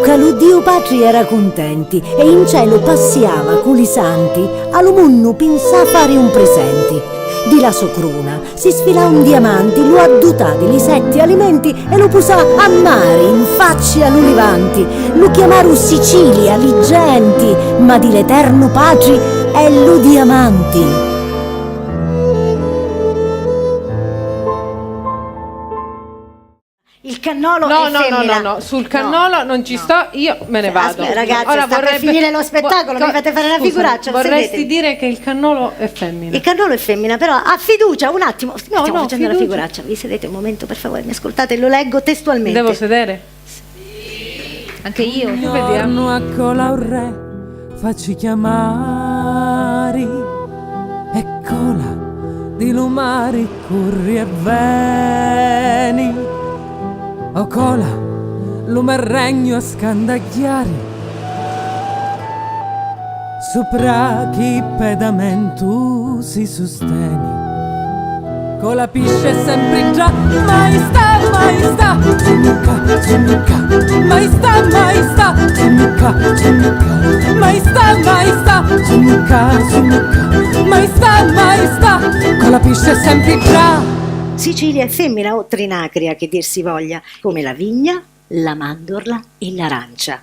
Luca l'Uddio Patri era contenti e in cielo passiava con i santi, allo munnu pensà fare un presenti. Di la socruna si sfilà un diamanti, lo addutà degli 7 alimenti e lo pusà a mare in facci all'ulivanti. Lo chiamaru Sicilia, li genti, ma di l'Eterno Patri è lo diamanti. Il cannolo è femmina. No, sul cannolo non ci sto, io me ne vado. Aspetta, ragazzi, ora sta per finire lo spettacolo, mi fate fare una figuraccia. Vorresti sedete. dire che il cannolo è femmina. Il cannolo è femmina, però ha fiducia, un attimo. Stiamo facendo fiducia. la figuraccia. Vi sedete un momento, per favore, mi ascoltate, lo leggo testualmente. Devo sedere? Anche io. Vediamo a cola un re, facci chiamare e cola di lumari, curri e veni. O cola, lume regno a scandagliare, sopra chi pedamentu si sostiene. Cola pisce sempre già, maestà, zunca, maestà, zunca, maestà, zunca, maestà, cola pisce sempre già. Sicilia è femmina o trinacria, che dir si voglia, come la vigna, la mandorla e l'arancia.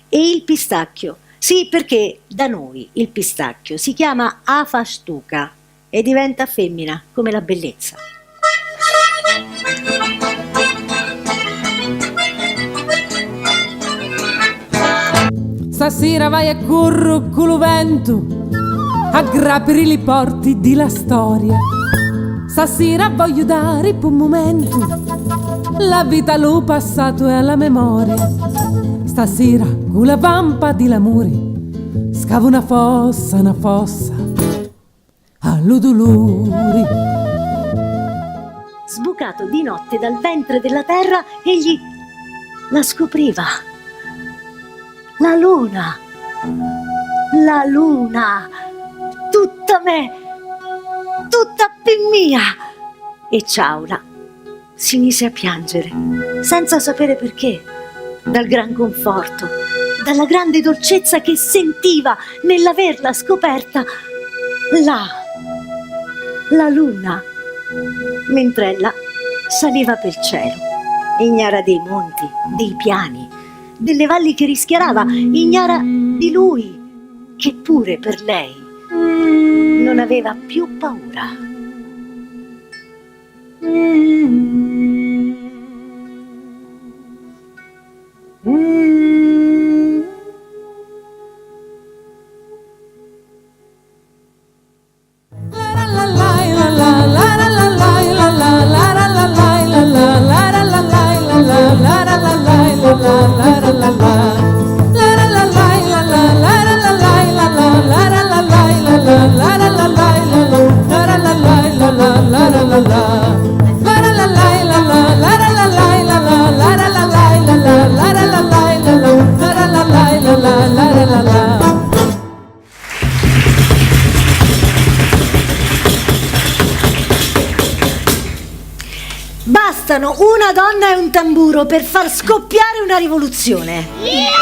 E il pistacchio, sì, perché da noi il pistacchio si chiama afastuca e diventa femmina come la bellezza. Stasera vai a corro con lo vento, aggrappare i porti di la storia. Stasera voglio dare per un momento la vita allo passato e alla memoria. Stasera con la vampa di l'amore scavo una fossa allo dolore. Sbucato di notte dal ventre della terra, egli la scopriva. La luna, tutta me, tutta mia. E Ciaula si mise a piangere, senza sapere perché, dal gran conforto, dalla grande dolcezza che sentiva nell'averla scoperta la luna, mentre ella saliva per cielo, ignara dei monti, dei piani, delle valli che rischiarava, ignara di lui, che pure per lei non aveva più paura. Bastano una donna e un tamburo per far scoppiare una rivoluzione. Yeah!